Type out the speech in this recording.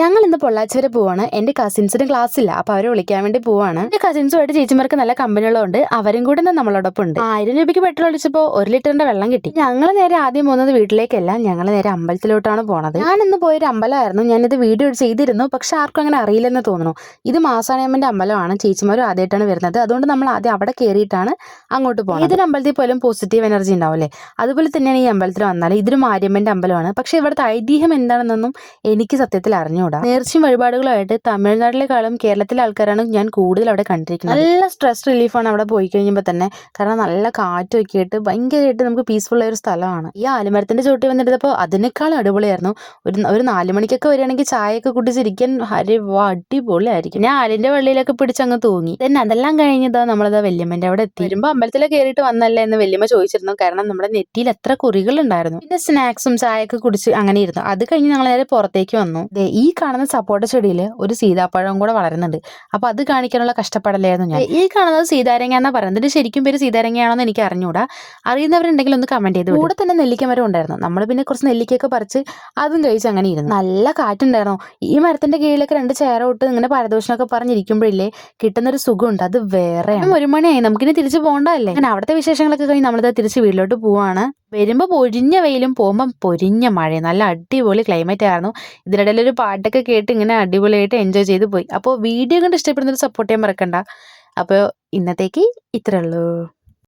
ഞങ്ങൾ ഇന്ന് പൊള്ളാച്ചി വരെ പോവാണ്. എന്റെ കസിൻസിന് ക്ലാസ് ഇല്ല, അപ്പൊ അവരെ വിളിക്കാൻ വേണ്ടി പോവാണ്. എന്റെ കസിൻസുമായിട്ട് ചേച്ചിമാർക്ക് നല്ല കമ്പനിയുള്ളതുകൊണ്ട് അവരും കൂടെ നമ്മളോടൊപ്പം ഉണ്ട്. 1000 രൂപയ്ക്ക് പെട്രോൾ അടിച്ചപ്പോ 1 ലിറ്ററിന്റെ വെള്ളം കിട്ടി. ഞങ്ങൾ നേരെ ആദ്യം പോകുന്നത് വീട്ടിലേക്കല്ല, ഞങ്ങൾ നേരെ അമ്പലത്തിലോട്ടാണ് പോണത്. ഞാൻ ഇന്ന് പോയൊരു അമ്പലമായിരുന്നു. ഞാനിത് വീഡിയോ ചെയ്തിരുന്നു, പക്ഷെ ആർക്കും അങ്ങനെ അറിയില്ലെന്ന് തോന്നുന്നു. ഇത് മാസാണിയമ്മന്റെ അമ്പലമാണ്. ചേച്ചിമാരും ആദ്യമായിട്ടാണ് വരുന്നത്, അതുകൊണ്ട് നമ്മൾ ആദ്യം അവിടെ കയറിയിട്ടാണ് അങ്ങോട്ട് പോകുന്നത്. ഏതൊരു അമ്പലത്തിൽ പോലും പോസിറ്റീവ് എനർജി ഉണ്ടാവില്ലേ, അതുപോലെ തന്നെയാണ് ഈ അമ്പലത്തിൽ വന്നാൽ. ഇതൊരു മാരിയമ്മന്റെ അമ്പലമാണ്, പക്ഷെ ഇവിടുത്തെ ഐതിഹ്യം എന്താണെന്നൊന്നും എനിക്ക് സത്യത്തിൽ അറിഞ്ഞു. നേർച്ചയും വഴിപാടുകളായിട്ട് തമിഴ്നാട്ടിലെക്കാളും കേരളത്തിലെ ആൾക്കാരാണ് ഞാൻ കൂടുതൽ അവിടെ കണ്ടിരിക്കുന്നത്. നല്ല സ്ട്രെസ് റിലീഫാണ് അവിടെ പോയി കഴിയുമ്പോൾ തന്നെ, കാരണം നല്ല കാറ്റൊക്കെ ആയിട്ട് ഭയങ്കരമായിട്ട് നമുക്ക് പീസ്ഫുൾ ആയ ഒരു സ്ഥലമാണ്. ഈ ആലിമരത്തിന്റെ ചോട്ടി വന്നിട്ടപ്പോൾ അതിനേക്കാളും അടിപൊളിയായിരുന്നു. ഒരു 4 മണിക്കൊക്കെ വരികയാണെങ്കിൽ ചായയൊക്കെ കുടിച്ചിരിക്കാൻ അടിപൊളിയായിരിക്കും. ഞാൻ ആലിന്റെ വള്ളിയിലൊക്കെ പിടിച്ചങ്ങ് തൂങ്ങി. തന്നെ അതെല്ലാം കഴിഞ്ഞതാ നമ്മളതാ വല്യമ്മന്റെ അവിടെ എത്തി. വരുമ്പോൾ അമ്പലത്തിലെ കയറിയിട്ട് വന്നല്ലേ എന്ന് വല്യമ്മ ചോദിച്ചിരുന്നു, കാരണം നമ്മുടെ നെറ്റിയിൽ എത്ര കുറികൾ ഉണ്ടായിരുന്നു. പിന്നെ സ്നാക്സും ചായയൊക്കെ കുടിച്ച് അങ്ങനെ ഇരുന്നു. അത് കഴിഞ്ഞ് ഞങ്ങൾ നേരെ പുറത്തേക്ക് വന്നു. ഈ കാണുന്ന സപ്പോട്ട ചെടിയിൽ ഒരു സീതാപ്പഴം കൂടെ വളരുന്നുണ്ട്. അപ്പൊ അത് കാണിക്കാനുള്ള കഷ്ടപ്പാടല്ലായിരുന്നു ഞാൻ. ഈ കാണുന്നത് സീതാരങ്ങ എന്നാ പറയുന്നത്. ഇതിന്റെ ശരിക്കും പേര് സീതാരങ്ങയാണോ എന്ന് എനിക്ക് അറിഞ്ഞൂടാ. അറിയുന്നവരുണ്ടെങ്കിൽ ഒന്ന് കമന്റ് ചെയ്ത്. കൂടെ തന്നെ നെല്ലിക്ക മരം ഉണ്ടായിരുന്നു. നമ്മൾ പിന്നെ കുറച്ച് നെല്ലിക്കൊക്കെ പറിച്ച് അതും കഴിച്ച് അങ്ങനെ ഇരുന്നു. നല്ല കാറ്റുണ്ടായിരുന്നു. ഈ മരത്തിന്റെ കീഴിലൊക്കെ 2 ചേരോട്ട് ഇങ്ങനെ പരദോഷണമൊക്കെ പറഞ്ഞിരിക്കുമ്പോഴില്ലേ കിട്ടുന്നൊരു സുഖമുണ്ട്, അത് വേറെ. 1 മണിയായി, നമുക്കിനി തിരിച്ചു പോകണ്ടല്ലേ. അങ്ങനെ അവിടുത്തെ വിശേഷങ്ങളൊക്കെ കഴിഞ്ഞ് നമ്മളിത് തിരിച്ച് വീട്ടിലോട്ട് പോവാണ്. വരുമ്പോ പൊരിഞ്ഞ വെയിലും പോകുമ്പോൾ പൊരിഞ്ഞ മഴയും. നല്ല അടിപൊളി ക്ലൈമറ്റ് ആയിരുന്നു. ഇതിനിടയിൽ ഒരു പാട്ടൊക്കെ കേട്ട് ഇങ്ങനെ അടിപൊളിയായിട്ട് എൻജോയ് ചെയ്ത് പോയി. അപ്പോൾ വീഡിയോ കണ്ട് ഇഷ്ടപ്പെടുന്നൊരു സപ്പോർട്ട് ചെയ്യാൻ മറക്കണ്ട. അപ്പോൾ ഇന്നത്തേക്ക് ഇത്രേ ഉള്ളൂ.